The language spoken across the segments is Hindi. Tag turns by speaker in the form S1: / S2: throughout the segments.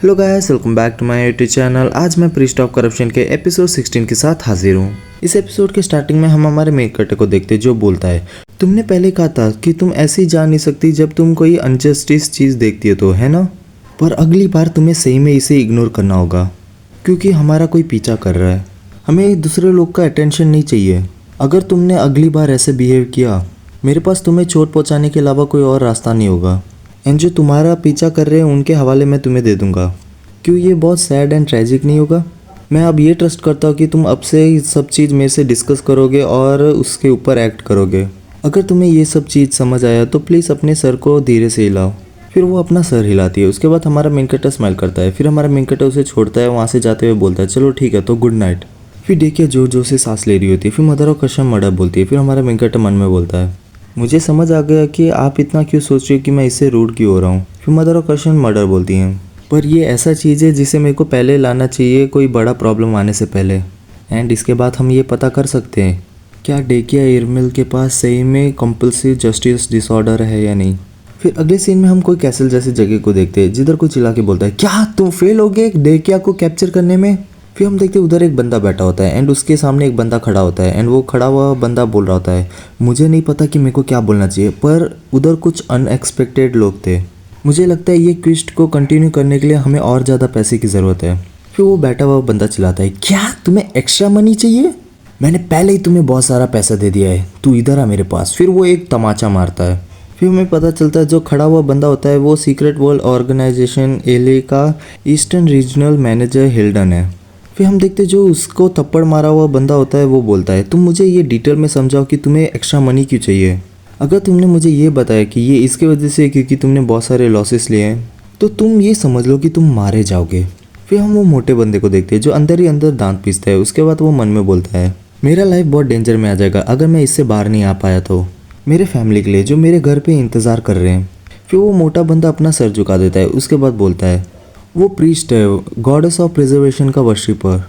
S1: Hello guys, welcome back to my YouTube channel. आज मैं प्रीस्ट ऑफ करप्शन के एपिसोड 16 के साथ हाजिर हूँ। इस एपिसोड के स्टार्टिंग में हम हमारे मेन कैरेक्टर को देखते हैं जो बोलता है, तुमने पहले कहा था कि तुम ऐसे ही जा नहीं सकती जब तुम कोई अनजस्टिस चीज़ देखती हो तो, है ना? पर अगली बार तुम्हें सही में इसे इग्नोर करना होगा क्योंकि हमारा कोई पीछा कर रहा है। हमें दूसरे लोग का अटेंशन नहीं चाहिए। अगर तुमने अगली बार ऐसे बिहेव किया, मेरे पास तुम्हें चोट पहुँचाने के अलावा कोई और रास्ता नहीं होगा। एंड जो तुम्हारा पीछा कर रहे हैं उनके हवाले मैं तुम्हें दे दूंगा। क्यों ये बहुत सैड एंड ट्रेजिक नहीं होगा? मैं अब ये ट्रस्ट करता हूँ कि तुम अब से सब चीज़ मेरे से डिस्कस करोगे और उसके ऊपर एक्ट करोगे। अगर तुम्हें ये सब चीज़ समझ आया तो प्लीज़ अपने सर को धीरे से हिलाओ। फिर वो अपना सर हिलाती है। उसके बाद हमारा मेन कैरेक्टर स्माइल करता है। फिर हमारा मेन कैरेक्टर उसे छोड़ता है। वहाँ से जाते हुए बोलता है, चलो ठीक है तो गुड नाइट। फिर देखिए जोर जोर से सांस ले रही होती है। फिर मदर और कसम मर्डर बोलती है। फिर हमारा मेन कैरेक्टर मन में बोलता है, मुझे समझ आ गया कि आप इतना क्यों सोच रहे हो कि मैं इससे रूड क्यों हो रहा हूँ। फिर मदर और क्वेश्चन मर्डर बोलती हैं, पर ये ऐसा चीज़ है जिसे मेरे को पहले लाना चाहिए, कोई बड़ा प्रॉब्लम आने से पहले। एंड इसके बाद हम ये पता कर सकते हैं क्या डेकिया इरमिल के पास सही में कंपल्सिव जस्टिस डिसऑर्डर है या नहीं। फिर अगले सीन में हम कोई कैसल जैसी जगह को देखते हैं जिधर कोई चिल्ला के बोलता है, क्या तुम फेल हो गए डेकिया को कैप्चर करने में? फिर हम देखते हैं उधर एक बंदा बैठा होता है एंड उसके सामने एक बंदा खड़ा होता है एंड वो खड़ा हुआ बंदा बोल रहा होता है, मुझे नहीं पता कि मेरे को क्या बोलना चाहिए, पर उधर कुछ अनएक्सपेक्टेड लोग थे। मुझे लगता है ये क्विस्ट को कंटिन्यू करने के लिए हमें और ज़्यादा पैसे की ज़रूरत है। फिर वो बैठा हुआ बंदा चिल्लाता है, क्या तुम्हें एक्स्ट्रा मनी चाहिए? मैंने पहले ही तुम्हें बहुत सारा पैसा दे दिया है, तू इधर आ मेरे पास। फिर वो एक तमाचा मारता है। फिर हमें पता चलता है जो खड़ा हुआ बंदा होता है वो सीक्रेट वर्ल्ड ऑर्गेनाइजेशन एले का ईस्टर्न रीजनल मैनेजर हिल्डन है। फिर हम देखते जो उसको थप्पड़ मारा हुआ बंदा होता है वो बोलता है, तुम मुझे ये डिटेल में समझाओ कि तुम्हें एक्स्ट्रा मनी क्यों चाहिए। अगर तुमने मुझे ये बताया कि ये इसके वजह से क्योंकि तुमने बहुत सारे लॉसेस लिए हैं तो तुम ये समझ लो कि तुम मारे जाओगे। फिर हम वो मोटे बंदे को देखते हैं जो अंदर ही अंदर दांत पीसता है। उसके बाद वो मन में बोलता है, मेरा लाइफ बहुत डेंजर में आ जाएगा अगर मैं इससे बाहर नहीं आ पाया तो, मेरे फैमिली के लिए जो मेरे घर पे इंतज़ार कर रहे हैं। फिर वो मोटा बंदा अपना सर झुका देता है। उसके बाद बोलता है, वो प्रीस्ट है, गॉडेस ऑफ प्रिजर्वेशन का वर्शिपर,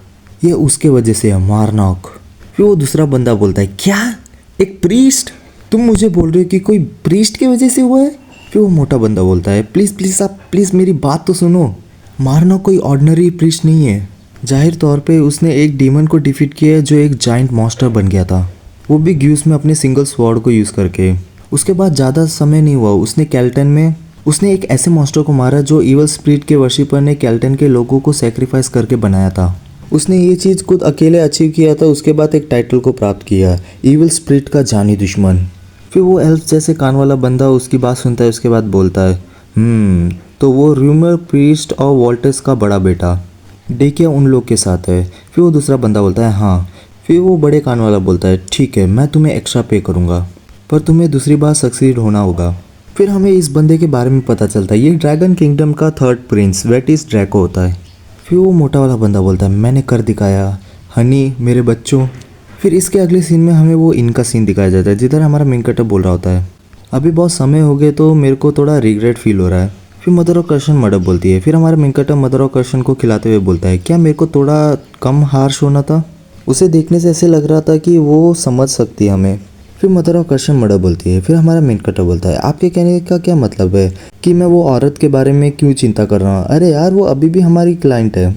S1: ये उसके वजह से है, मारनॉक। फिर वो दूसरा बंदा बोलता है, क्या एक प्रीस्ट? तुम मुझे बोल रहे हो कि कोई प्रीस्ट की वजह से हुआ है? फिर वो मोटा बंदा बोलता है, प्लीज़ प्लीज़ आप प्लीज़ मेरी बात तो सुनो, मारनॉक कोई ऑर्डिनरी प्रीस्ट नहीं है। जाहिर तौर पे उसने एक डीमन को डिफीट किया है जो एक जाइंट मॉन्स्टर बन गया था, वो भी ग्यूस में अपने सिंगल स्वॉर्ड को यूज़ करके। उसके बाद ज़्यादा समय नहीं हुआ, उसने कैल्टन में उसने एक ऐसे मॉन्स्टर को मारा जो इवल स्पिरिट के वर्शिपर ने कैल्टन के लोगों को सेक्रीफाइस करके बनाया था। उसने ये चीज़ खुद अकेले अचीव किया था। उसके बाद एक टाइटल को प्राप्त किया, इवल स्पिरिट का जानी दुश्मन। फिर वो एल्फ जैसे कान वाला बंदा उसकी बात सुनता है। उसके बाद बोलता है, तो वो रूमर प्रीस्ट और वॉल्टस का बड़ा बेटा डेकिया उन लोग के साथ है। फिर वो दूसरा बंदा बोलता है, हाँ। फिर वो बड़े कान वाला बोलता है, ठीक है मैं तुम्हें एक्स्ट्रा पे करूँगा पर तुम्हें दूसरी बार सक्सीड होना होगा। फिर हमें इस बंदे के बारे में पता चलता है ये ड्रैगन किंगडम का थर्ड प्रिंस वेटिस ड्रैको होता है। फिर वो मोटा वाला बंदा बोलता है, मैंने कर दिखाया हनी मेरे बच्चों। फिर इसके अगले सीन में हमें वो इनका सीन दिखाया जाता है जिधर हमारा मेन कैरेक्टर बोल रहा होता है, अभी बहुत समय हो गए तो मेरे को थोड़ा रिग्रेट फील हो रहा है। फिर मदर और कर्शन मर्डर बोलती है। फिर हमारा मेन कैरेक्टर मदर और कर्शन को खिलाते हुए बोलता है, क्या मेरे को थोड़ा कम हार्श होना था? उसे देखने से ऐसे लग रहा था कि वो समझ सकती है हमें। फिर मदर और कर्शन मर्डर बोलती है। फिर हमारा मेन कैरेक्टर बोलता है, आपके कहने का क्या मतलब है कि मैं वो औरत के बारे में क्यों चिंता कर रहा हूँ? अरे यार वो अभी भी हमारी क्लाइंट है।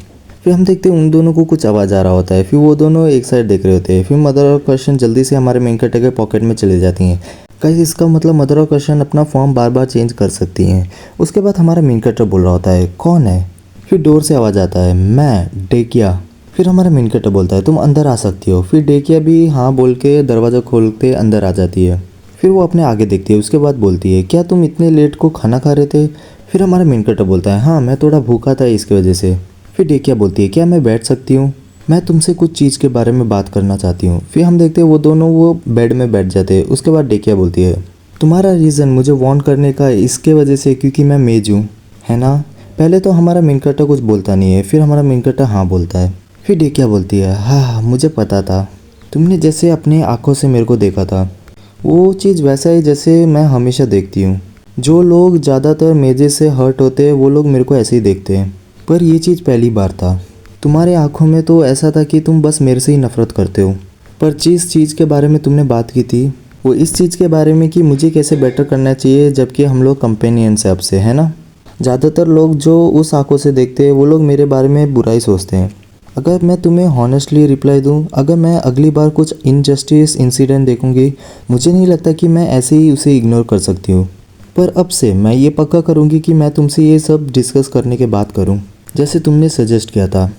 S1: फिर हम देखते हैं उन दोनों को कुछ आवाज़ आ रहा होता है। फिर वो दोनों एक साइड देख रहे होते हैं। फिर मदर और कर्शन जल्दी से हमारे मेन कैरेक्टर के पॉकेट में चली जाती हैं। गाइस इसका मतलब मदर और कर्शन अपना फॉर्म बार बार चेंज कर सकती हैं। उसके बाद हमारा मेन कैरेक्टर बोल रहा होता है, कौन है? फिर डोर से आवाज़ आता है, मैं डेकिया। फिर हमारा मेन कैरेक्टर बोलता है, तुम अंदर आ सकती हो। फिर डेकिया भी हाँ बोल के दरवाज़ा खोलते अंदर आ जाती है। फिर वो अपने आगे देखती है। उसके बाद बोलती है, क्या तुम इतने लेट को खाना खा रहे थे? फिर हमारा मेन कैरेक्टर बोलता है, हाँ मैं थोड़ा भूखा था इसकी वजह से। फिर डेकिया बोलती है, क्या मैं बैठ सकती हूँ? मैं तुमसे कुछ चीज़ के बारे में बात करना चाहती हूँ। फिर हम देखते हैं वो दोनों वो बेड में बैठ जाते हैं। उसके बाद डेकिया बोलती है, तुम्हारा रीज़न मुझे वार्न करने का इसके वजह से क्योंकि मैं मेज हूँ, है ना? पहले तो हमारा मेन कैरेक्टर कुछ बोलता नहीं है। फिर हमारा मेन कैरेक्टर हाँ बोलता है। फिर डेकिया बोलती है, हाँ मुझे पता था, तुमने जैसे अपने आँखों से मेरे को देखा था वो चीज़ वैसा ही जैसे मैं हमेशा देखती हूँ। जो लोग ज़्यादातर मेजे से हर्ट होते हैं वो लोग मेरे को ऐसे ही देखते हैं, पर ये चीज़ पहली बार था। तुम्हारे आँखों में तो ऐसा था कि तुम बस मेरे से ही नफ़रत करते हो, पर जिस चीज़ के बारे में तुमने बात की थी वो इस चीज़ के बारे में कि मुझे कैसे बेटर करना चाहिए जबकि हम लोग कंपेनियंस है अब से, है ना? ज़्यादातर लोग जो उस आंखों से देखते हैं वो लोग मेरे बारे में बुरा ही सोचते हैं। अगर मैं तुम्हें हॉनेस्टली रिप्लाई दूं, अगर मैं अगली बार कुछ इनजस्टिस इंसिडेंट देखूंगी, मुझे नहीं लगता कि मैं ऐसे ही उसे इग्नोर कर सकती हूँ। पर अब से मैं ये पक्का करूँगी कि मैं तुमसे ये सब डिस्कस करने के बाद करूँ, जैसे तुमने सजेस्ट किया था।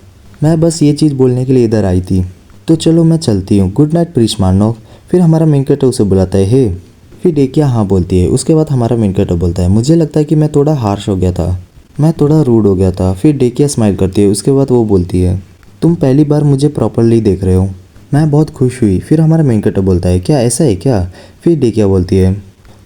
S1: मैं बस ये चीज़ बोलने के लिए इधर आई थी। तो चलो मैं चलती हूँ, गुड नाइट प्रीश मार्नोव। फिर हमारा मेन कैरेक्टर उसे बुलाता है, हे। फिर डेकिया हाँ बोलती है। उसके बाद हमारा मेन कैरेक्टर बोलता है, मुझे लगता है कि मैं थोड़ा हार्श हो गया था, मैं थोड़ा रूड हो गया था। फिर डेकिया स्माइल करती है। उसके बाद वो बोलती है, तुम पहली बार मुझे प्रॉपरली देख रहे हो, मैं बहुत खुश हुई। फिर हमारा मेन कैरेक्टर बोलता है, क्या ऐसा है क्या? फिर डेकिया बोलती है,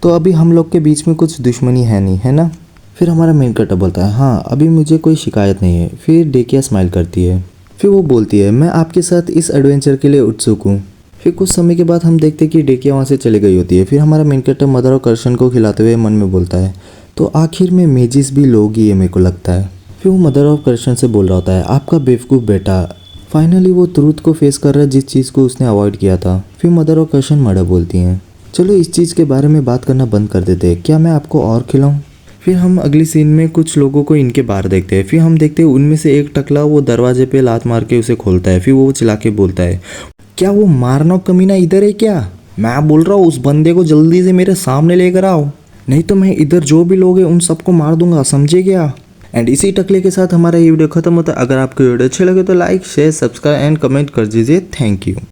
S1: तो अभी हम लोग के बीच में कुछ दुश्मनी है नहीं, है ना? फिर हमारा मेन कैरेक्टर बोलता है, हाँ अभी मुझे कोई शिकायत नहीं है। फिर डेकिया स्माइल करती है। फिर वो बोलती है, मैं आपके साथ इस एडवेंचर के लिए उत्सुक हूँ। फिर कुछ समय के बाद हम देखते हैं कि डेकिया वहाँ से चली गई होती है। फिर हमारा मेन कैरेक्टर मदर और कर्शन को खिलाते हुए मन में बोलता है, तो आखिर में मेजिस भी लोग ही है, मेरे को लगता है। फिर वो मदर ऑफ कर्शन से बोल रहा होता है, आपका बेवकूफ़ बेटा। फाइनली वो ट्रूथ को फेस कर रहा है, जिस चीज़ को उसने अवॉइड किया था। फिर मदर ऑफ कर्शन मर्डर बोलती हैं, चलो इस चीज़ के बारे में बात करना बंद कर देते हैं, क्या मैं आपको और खिलाऊं? फिर हम अगली सीन में कुछ लोगों को इनके बाहर देखते हैं। फिर हम देखते हैं उनमें से एक टकला वो दरवाजे पे लात मार के उसे खोलता है। फिर वो चिल्ला के बोलता है, क्या वो मारनव कमीना इधर है क्या? मैं बोल रहा हूँ उस बंदे को जल्दी से मेरे सामने लेकर आओ, नहीं तो मैं इधर जो भी लोग हैं उन सबको मार दूंगा, समझे क्या? एंड इसी टकले के साथ हमारा ये वीडियो खत्म होता है। अगर आपको वीडियो अच्छे लगे तो like share subscribe and comment कर दीजिए। Thank you.